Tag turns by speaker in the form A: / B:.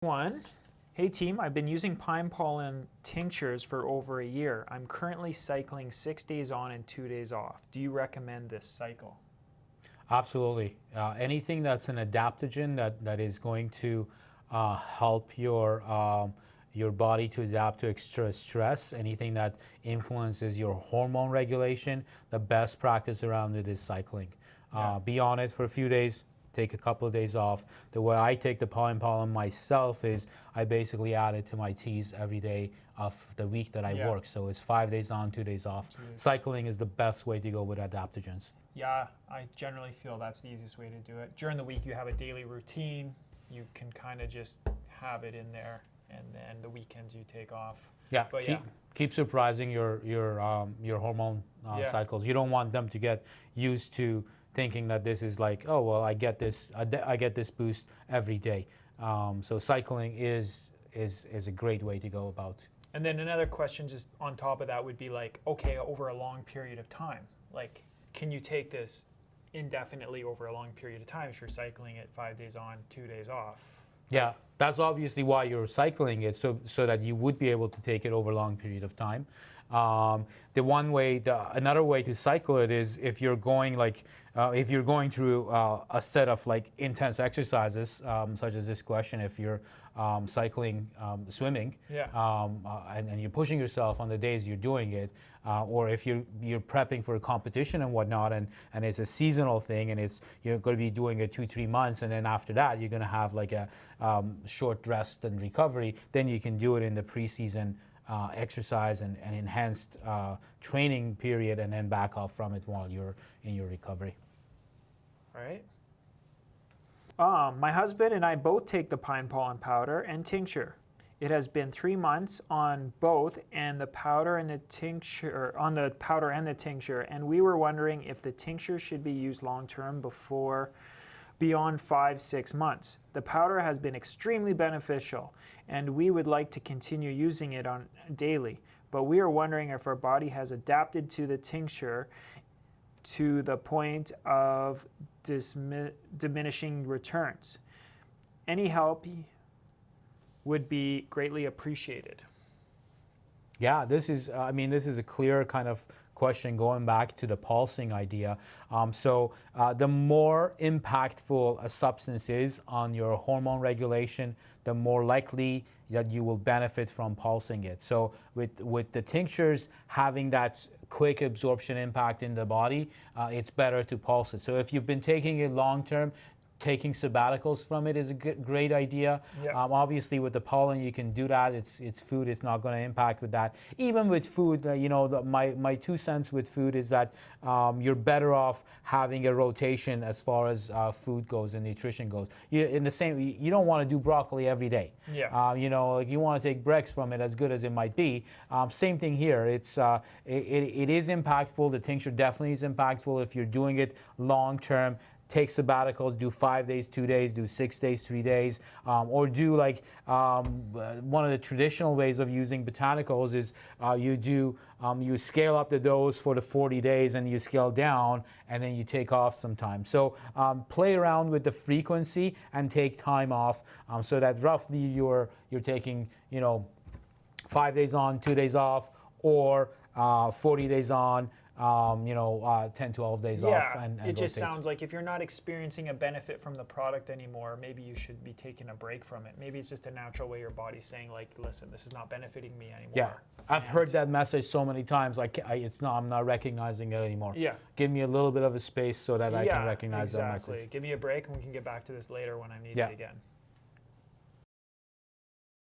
A: One, hey team, I've been using pine pollen tinctures for over a year. I'm currently cycling 6 days on and 2 days off. Do you recommend this cycle?
B: Absolutely. Anything that's an adaptogen that is going to help your body to adapt to extra stress, anything that influences your hormone regulation, the best practice around it is cycling. Be on it for a few days, take a couple of days off. The way I take the pine pollen myself is I basically add it to my teas every day of the week that I work. So it's 5 days on, 2 days off. Cycling is the best way to go with adaptogens.
A: Yeah, I generally feel that's the easiest way to do it. During the week, you have a daily routine. You can kind of just have it in there, and then the weekends you take off.
B: Yeah, keep surprising your hormone cycles. You don't want them to get used to thinking that this is like, oh well, I get this boost every day. So cycling is a great way to go about.
A: And then another question just on top of that would be like, okay, over a long period of time, like, can you take this indefinitely over a long period of time if you're cycling it 5 days on, 2 days off?
B: Yeah, that's obviously why you're cycling it, so that you would be able to take it over a long period of time. Another way to cycle it is if you're going through a set of like intense exercises, such as this question, if you're cycling, swimming, and you're pushing yourself on the days you're doing it, or if you're prepping for a competition and whatnot, and it's a seasonal thing, and you're going to be doing it 2-3 months, and then after that you're going to have like a short rest and recovery, then you can do it in the preseason exercise and enhanced training period, and then back off from it while you're in your recovery.
A: All right. My husband and I both take the pine pollen powder and tincture. It has been 3 months on both, and the powder and the tincture, and we were wondering if the tincture should be used long term beyond 5-6 months. The powder has been extremely beneficial, and we would like to continue using it on daily, but we are wondering if our body has adapted to the tincture to the point of diminishing returns. Any help would be greatly appreciated.
B: Yeah, this is a clear kind of question going back to the pulsing idea. The more impactful a substance is on your hormone regulation, the more likely that you will benefit from pulsing it. So with the tinctures having that quick absorption impact in the body, it's better to pulse it. So if you've been taking it long term, taking sabbaticals from it is a great idea. Obviously with the pollen you can do that. It's food, it's not going to impact with that. Even with food, my 2 cents with food is that you're better off having a rotation as far as food goes and nutrition goes. You don't want to do broccoli every day. You want to take breaks from it, as good as it might be. Same thing here. It is impactful. The tincture definitely is impactful if you're doing it long term. Take sabbaticals, do 5 days, 2 days, do 6 days, 3 days, or do like one of the traditional ways of using botanicals is you scale up the dose for the 40 days and you scale down, and then you take off some time. So play around with the frequency and take time off, so that roughly you're taking 5 days on, 2 days off, or 40 days on, 10, 12 days off. And
A: it just sounds like if you're not experiencing a benefit from the product anymore, maybe you should be taking a break from it. Maybe it's just a natural way your body's saying, like, listen, this is not benefiting me anymore.
B: Yeah, I've heard that message so many times. Like, I'm not recognizing it anymore.
A: Yeah.
B: Give me a little bit of a space so that I can recognize that message.
A: Give me a break and we can get back to this later when I need it again.